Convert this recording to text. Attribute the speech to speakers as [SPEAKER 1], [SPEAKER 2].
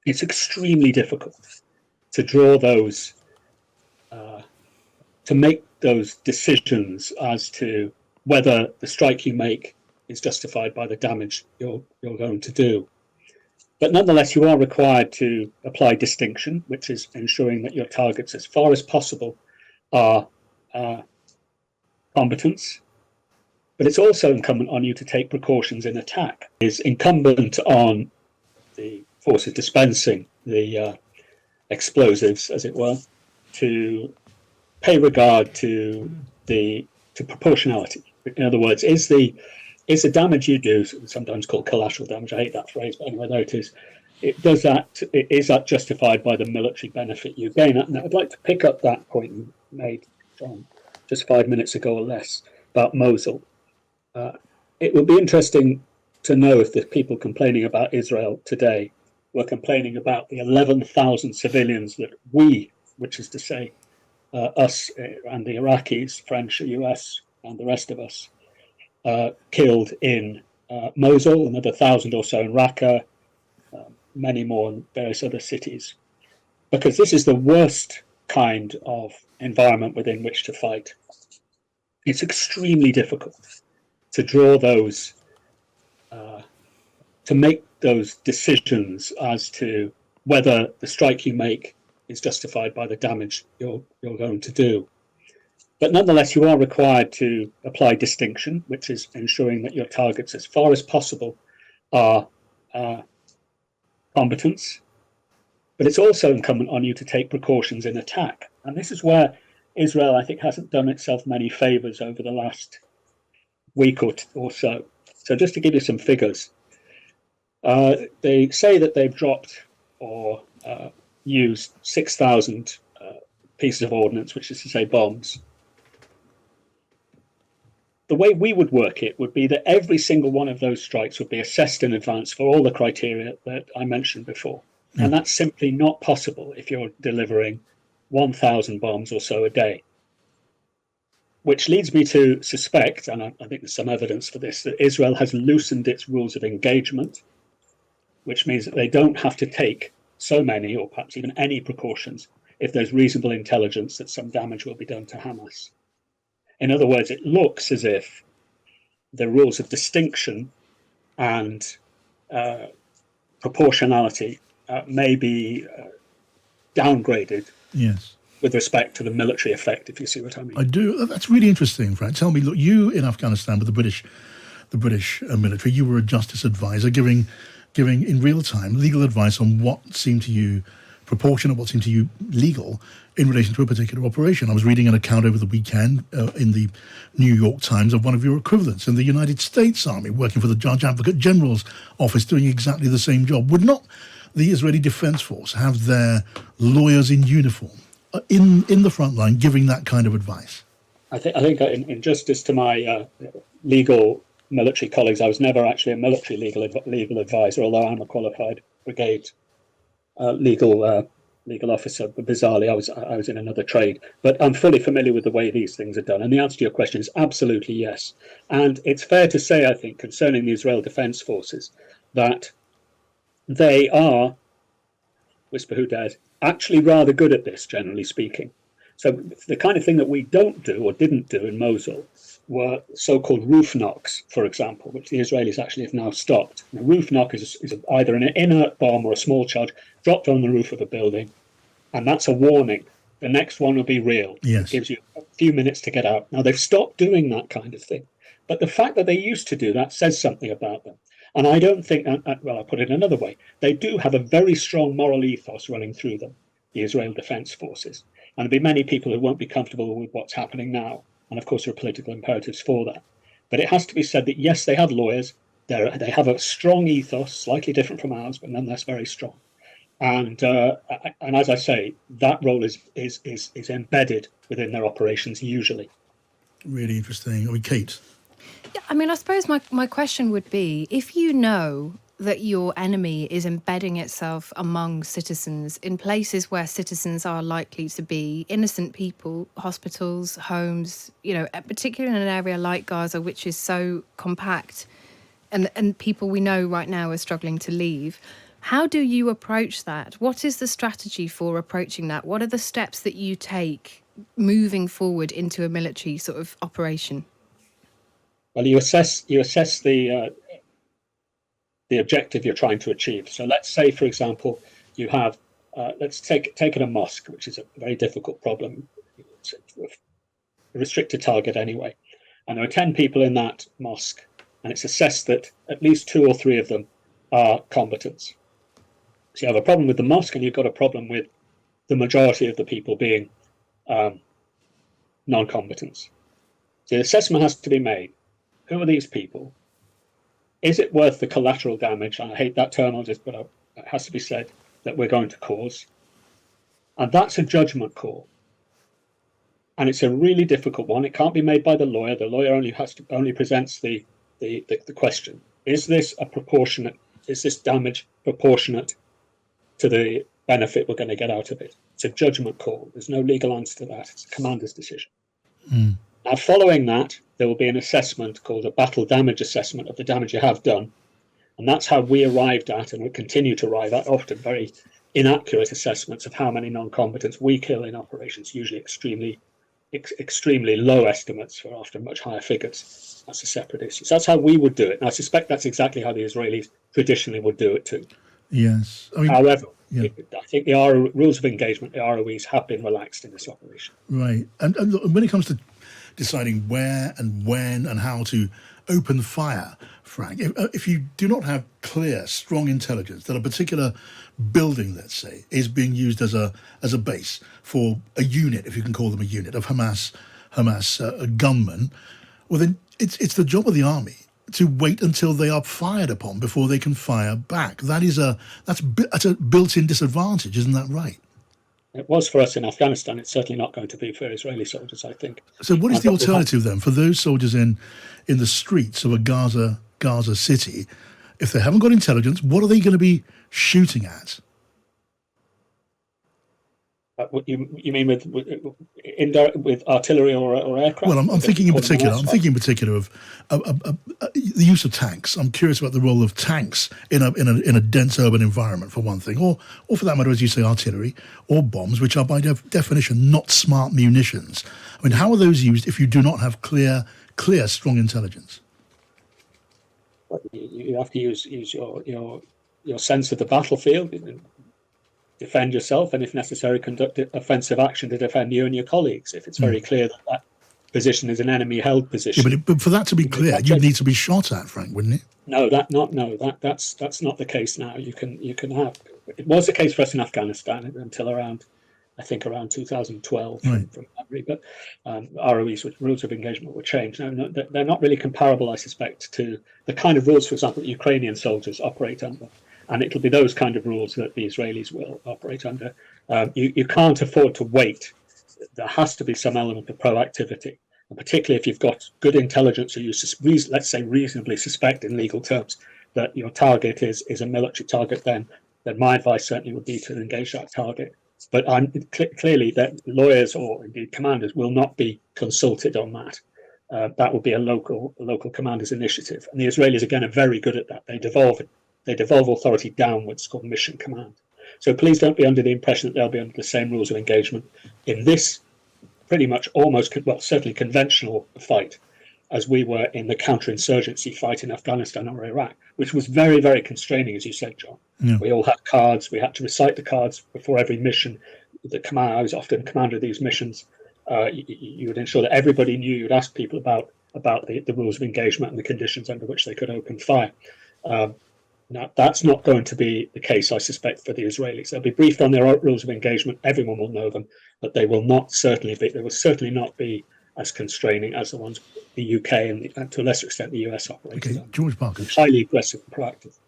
[SPEAKER 1] It's extremely difficult to draw those, to make those decisions as to whether the strike you make is justified by the damage you're going to do. But nonetheless, you are required to apply distinction, which is ensuring that your targets, as far as possible, are combatants. But it's also incumbent on you to take precautions in attack. It's incumbent on the forces dispensing the explosives, as it were, to pay regard to proportionality. In other words, is the damage you do, sometimes called collateral damage, I hate that phrase, but anyway, there it is. Is that justified by the military benefit you gain? And I'd like to pick up that point you made, John, just 5 minutes ago or less, about Mosul. It would be interesting to know if the people complaining about Israel today were complaining about the 11,000 civilians that we, which is to say us and the Iraqis, French, US, and the rest of us, killed in Mosul, another 1,000 or so in Raqqa, many more in various other cities. Because this is the worst kind of environment within which to fight. It's extremely difficult to draw those, to make those decisions as to whether the strike you make is justified by the damage you're going to do. But nonetheless, you are required to apply distinction, which is ensuring that your targets, as far as possible, are combatants. But it's also incumbent on you to take precautions in attack. And this is where Israel, I think, hasn't done itself many favors over the last week or so. So just to give you some figures, they say that they've dropped or used 6,000 pieces of ordnance, which is to say bombs. The way we would work it would be that every single one of those strikes would be assessed in advance for all the criteria that I mentioned before. And that's simply not possible if you're delivering 1,000 bombs or so a day. Which leads me to suspect, and I think there's some evidence for this, that Israel has loosened its rules of engagement, which means that they don't have to take so many or perhaps even any precautions if there's reasonable intelligence that some damage will be done to Hamas. In other words, it looks as if the rules of distinction and proportionality may be downgraded.
[SPEAKER 2] Yes.
[SPEAKER 1] With respect to the military effect, if you see what I mean.
[SPEAKER 2] I do. That's really interesting, Frank. Tell me, look, you in Afghanistan with the British military, you were a justice advisor giving in real time legal advice on what seemed to you proportionate, what seemed to you legal in relation to a particular operation. I was reading an account over the weekend in the New York Times of one of your equivalents in the United States Army, working for the Judge Advocate General's office, doing exactly the same job. Would not the Israeli Defense Force have their lawyers in uniform in the front line giving that kind of advice?
[SPEAKER 1] I think in justice to my legal military colleagues, I was never actually a military legal advisor, although I'm a qualified brigade legal officer. But bizarrely, I was in another trade. But I'm fully familiar with the way these things are done. And the answer to your question is absolutely yes. And it's fair to say, I think, concerning the Israel Defense Forces, that they are, whisper who dares, actually rather good at this, generally speaking. So the kind of thing that we don't do or didn't do in Mosul were so-called roof knocks, for example, which the Israelis actually have now stopped. A roof knock is either an inert bomb or a small charge dropped on the roof of a building, and that's a warning. The next one will be real.
[SPEAKER 2] Yes.
[SPEAKER 1] It gives you a few minutes to get out. Now, they've stopped doing that kind of thing. But the fact that they used to do that says something about them. And I don't think, well, I'll put it another way, they do have a very strong moral ethos running through them, the Israel Defense Forces. And there'll be many people who won't be comfortable with what's happening now. And of course, there are political imperatives for that. But it has to be said that, yes, they have lawyers. They have a strong ethos, slightly different from ours, but nonetheless very strong. And as I say, that role is embedded within their operations usually.
[SPEAKER 2] Really interesting. I mean, Kate.
[SPEAKER 3] Yeah, I mean, I suppose my question would be, if you know that your enemy is embedding itself among citizens in places where citizens are likely to be innocent people, hospitals, homes, particularly in an area like Gaza, which is so compact and people we know right now are struggling to leave. How do you approach that? What is the strategy for approaching that? What are the steps that you take moving forward into a military sort of operation?
[SPEAKER 1] Well, you assess the objective you're trying to achieve. So let's say, for example, you have let's take it a mosque, which is a very difficult problem. It's a restricted target anyway, and there are 10 people in that mosque, and it's assessed that at least 2 or 3 of them are combatants. So you have a problem with the mosque, and you've got a problem with the majority of the people being non-combatants. So the assessment has to be made. Who are these people? Is it worth the collateral damage? And I hate that term, but it has to be said, that we're going to cause. And that's a judgment call. And it's a really difficult one. It can't be made by the lawyer. The lawyer only presents the question. Is this damage proportionate to the benefit we're going to get out of it? It's a judgment call. There's no legal answer to that. It's a commander's decision. Now, following that, there will be an assessment called a battle damage assessment of the damage you have done. And that's how we arrived at, and we continue to arrive at, often very inaccurate assessments of how many non-combatants we kill in operations, usually extremely low estimates for often much higher figures. That's a separate issue. So that's how we would do it. And I suspect that's exactly how the Israelis traditionally would do it too.
[SPEAKER 2] Yes. I mean,
[SPEAKER 1] however,
[SPEAKER 2] yeah.
[SPEAKER 1] I think the rules of engagement, the ROEs, have been relaxed in this operation.
[SPEAKER 2] Right. And look, when it comes to deciding where and when and how to open fire, Frank, if you do not have clear, strong intelligence that a particular building, let's say, is being used as a base for a unit, if you can call them a unit, of Hamas gunmen, well, then it's the job of the army to wait until they are fired upon before they can fire back. That's a built-in disadvantage, isn't that right?
[SPEAKER 1] It was for us in Afghanistan. It's certainly not going to be for Israeli soldiers, I think.
[SPEAKER 2] So what is the alternative then for those soldiers in the streets of a Gaza city? If they haven't got intelligence, what are they going to be shooting at?
[SPEAKER 1] What you mean with artillery or aircraft?
[SPEAKER 2] Well, I'm thinking in particular of the use of tanks. I'm curious about the role of tanks in a dense urban environment, for one thing, or for that matter, as you say, artillery or bombs, which are by definition not smart munitions. I mean, how are those used if you do not have clear, strong intelligence?
[SPEAKER 1] You have to use your sense of the battlefield. Defend yourself, and if necessary, conduct offensive action to defend you and your colleagues. If it's very clear that position is an enemy-held position.
[SPEAKER 2] Yeah, but for that to be clear, you'd need to be shot at, Frank, wouldn't it?
[SPEAKER 1] That's not the case now. You can have. It was the case for us in Afghanistan until around 2012 from memory. But ROEs, rules of engagement, were changed. No, they're not really comparable, I suspect, to the kind of rules, for example, that Ukrainian soldiers operate under. And it'll be those kind of rules that the Israelis will operate under. You can't afford to wait. There has to be some element of proactivity, and particularly if you've got good intelligence, or you let's say reasonably suspect in legal terms that your target is a military target, then my advice certainly would be to engage that target. But clearly that lawyers or indeed commanders will not be consulted on that. That would be a local commander's initiative. And the Israelis, again, are very good at that. They devolve authority downwards, called mission command. So please don't be under the impression that they'll be under the same rules of engagement in this pretty much certainly conventional fight as we were in the counterinsurgency fight in Afghanistan or Iraq, which was very, very constraining, as you said, John. Yeah. We all had cards. We had to recite the cards before every mission. I was often commander of these missions. You would ensure that everybody knew. You'd ask people about the rules of engagement and the conditions under which they could open fire. Now, that's not going to be the case, I suspect, for the Israelis. They'll be briefed on their rules of engagement. Everyone will know them, but they will certainly not be as constraining as the ones the UK and to a lesser extent the US operate.
[SPEAKER 2] Okay, George Parker.
[SPEAKER 1] Highly aggressive and proactive.